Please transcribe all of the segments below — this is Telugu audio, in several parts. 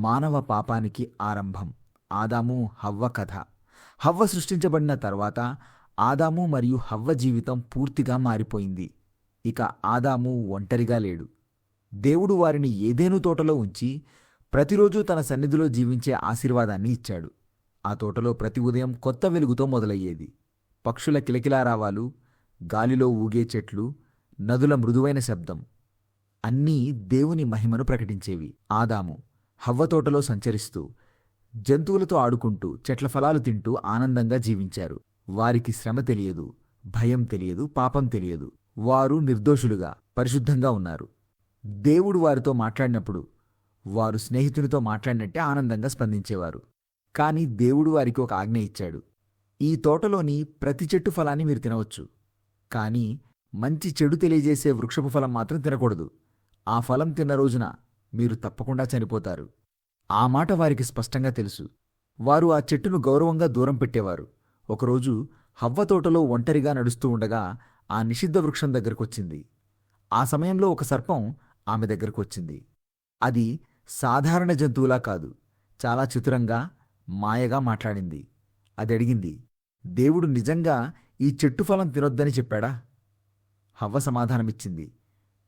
మానవ పాపానికి ఆరంభం. ఆదాము హవ్వ కథ. హవ్వ సృష్టించబడిన తర్వాత ఆదాము మరియు హవ్వ జీవితం పూర్తిగా మారిపోయింది. ఇక ఆదాము ఒంటరిగా లేడు. దేవుడు వారిని ఏదేను తోటలో ఉంచి ప్రతిరోజూ తన సన్నిధిలో జీవించే ఆశీర్వాదాన్ని ఇచ్చాడు. ఆ తోటలో ప్రతి ఉదయం కొత్త వెలుగుతో మొదలయ్యేది. పక్షుల కిలకిలారావాలు, గాలిలో ఊగే చెట్లు, నదుల మృదువైన శబ్దం అన్నీ దేవుని మహిమను ప్రకటించేవి. ఆదాము హవ్వ తోటలో సంచరిస్తూ, జంతువులతో ఆడుకుంటూ, చెట్ల ఫలాలు తింటూ ఆనందంగా జీవించారు. వారికి శ్రమ తెలియదు, భయం తెలియదు, పాపం తెలియదు. వారు నిర్దోషులుగా, పరిశుద్ధంగా ఉన్నారు. దేవుడు వారితో మాట్లాడినప్పుడు వారు స్నేహితునితో మాట్లాడినట్టే ఆనందంగా స్పందించేవారు. కాని దేవుడు వారికి ఒక ఆజ్ఞ ఇచ్చాడు. ఈ తోటలోని ప్రతి చెట్టు ఫలాన్ని మీరు తినవచ్చు, కానీ మంచి చెడు తెలియజేసే వృక్షపు ఫలం మాత్రం తినకూడదు. ఆ ఫలం తిన్న రోజున మీరు తప్పకుండా చనిపోతారు. ఆ మాట వారికి స్పష్టంగా తెలుసు. వారు ఆ చెట్టును గౌరవంగా దూరం పెట్టేవారు. ఒకరోజు హవ్వ తోటలో ఒంటరిగా నడుస్తూ ఉండగా ఆ నిషిద్ధ వృక్షం దగ్గరకొచ్చింది. ఆ సమయంలో ఒక సర్పం ఆమె దగ్గరకొచ్చింది. అది సాధారణ జంతువులా కాదు, చాలా చతురంగా, మాయగా మాట్లాడింది. అది అడిగింది, దేవుడు నిజంగా ఈ చెట్టు ఫలం తినొద్దని చెప్పాడా? హవ్వ సమాధానమిచ్చింది,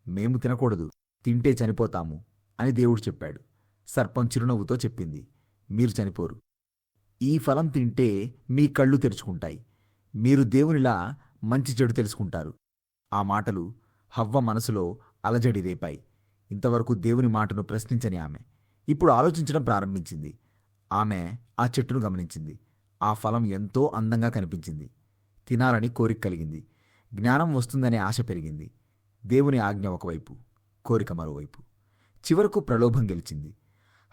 మేము తినకూడదు, తింటే చనిపోతాము అని దేవుడు చెప్పాడు. సర్పం చిరునవ్వుతో చెప్పింది, మీరు చనిపోరు. ఈ ఫలం తింటే మీ కళ్ళు తెరుచుకుంటాయి, మీరు దేవునిలా మంచి చెడు తెలుసుకుంటారు. ఆ మాటలు హవ్వ మనసులో అలజడి రేపాయి. ఇంతవరకు దేవుని మాటను ప్రశ్నించని ఆమె ఇప్పుడు ఆలోచించడం ప్రారంభించింది. ఆమె ఆ చెట్టును గమనించింది. ఆ ఫలం ఎంతో అందంగా కనిపించింది. తినాలని కోరిక కలిగింది. జ్ఞానం వస్తుందనే ఆశ పెరిగింది. దేవుని ఆజ్ఞ ఒకవైపు, కోరిక మరోవైపు. చివరకు ప్రలోభం గెలిచింది.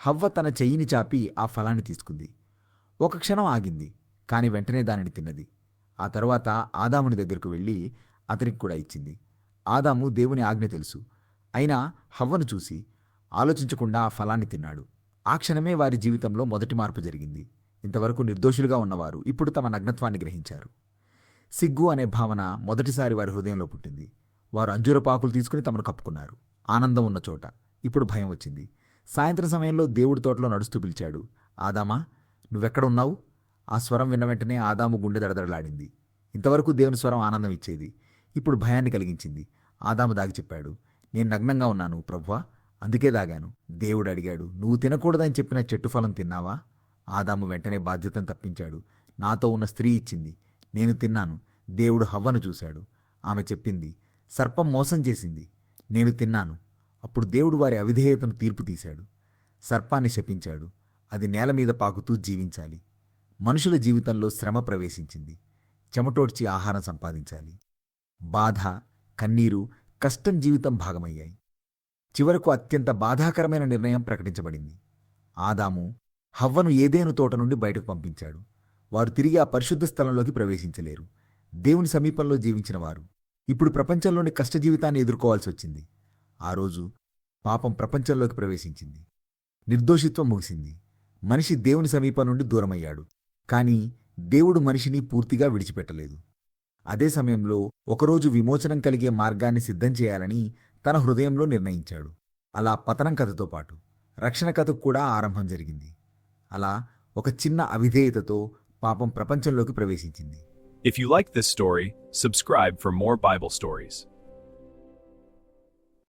హవ్వ తన చెయ్యిని చాపి ఆ ఫలాన్ని తీసుకుంది. ఒక క్షణం ఆగింది, కాని వెంటనే దానిని తిన్నది. ఆ తరువాత ఆదాముని దగ్గరకు వెళ్ళి అతనికి కూడా ఇచ్చింది. ఆదాము దేవుని ఆజ్ఞ తెలుసు, అయినా హవ్వను చూసి ఆలోచించకుండా ఆ ఫలాన్ని తిన్నాడు. ఆ క్షణమే వారి జీవితంలో మొదటి మార్పు జరిగింది. ఇంతవరకు నిర్దోషులుగా ఉన్నవారు ఇప్పుడు తమ నగ్నత్వాన్ని గ్రహించారు. సిగ్గు అనే భావన మొదటిసారి వారి హృదయంలో పుట్టింది. వారు అంజూరపాకులు తీసుకుని తమను కప్పుకున్నారు. ఆనందం ఉన్న చోట ఇప్పుడు భయం వచ్చింది. సాయంత్రం సమయంలో దేవుడి తోటలో నడుస్తూ పిలిచాడు, ఆదామా, నువ్వెక్కడ ఉన్నావు? ఆ స్వరం విన్న వెంటనే ఆదాము గుండె దడదడలాడింది. ఇంతవరకు దేవుని స్వరం ఆనందం ఇచ్చేది, ఇప్పుడు భయాన్ని కలిగించింది. ఆదాము దాగి చెప్పాడు, నేను నగ్నంగా ఉన్నాను ప్రభువా, అందుకే దాగాను. దేవుడు అడిగాడు, నువ్వు తినకూడదని చెప్పిన చెట్టు ఫలం తిన్నావా? ఆదాము వెంటనే బాధ్యతను తప్పించాడు. నాతో ఉన్న స్త్రీ ఇచ్చింది, నేను తిన్నాను. దేవుడు హవ్వను చూశాడు. ఆమె చెప్పింది, సర్పం మోసం చేసింది, నేను తిన్నాను. అప్పుడు దేవుడు వారి అవిధేయతను తీర్పు తీశాడు. సర్పాన్ని శపించాడు. అది నేల మీద పాకుతూ జీవించాలి. మనుషుల జీవితంలో శ్రమ ప్రవేశించింది. చెమటోడ్చి ఆహారం సంపాదించాలి. బాధ, కన్నీరు, కష్టం జీవితం భాగమయ్యాయి. చివరకు అత్యంత బాధాకరమైన నిర్ణయం ప్రకటించబడింది. ఆదాము హవ్వను ఏదేను తోట నుండి బయటకు పంపించాడు. వారు తిరిగి ఆ పరిశుద్ధ స్థలంలోకి ప్రవేశించలేరు. దేవుని సమీపంలో జీవించిన వారు ఇప్పుడు ప్రపంచంలోని కష్టజీవితాన్ని ఎదుర్కోవాల్సి వచ్చింది. ఆ రోజు పాపం ప్రపంచంలోకి ప్రవేశించింది. నిర్దోషిత్వం ముగిసింది. మనిషి దేవుని సమీపం నుండి దూరమయ్యాడు. కానీ దేవుడు మనిషిని పూర్తిగా విడిచిపెట్టలేదు. అదే సమయంలో ఒకరోజు విమోచనం కలిగే మార్గాన్ని సిద్ధం చేయాలని తన హృదయంలో నిర్ణయించాడు. అలా పతనం కథతో పాటు రక్షణ కథకు కూడా ఆరంభం జరిగింది. అలా ఒక చిన్న అవిధేయతతో పాపం ప్రపంచంలోకి ప్రవేశించింది. If you like this story, subscribe for more Bible stories.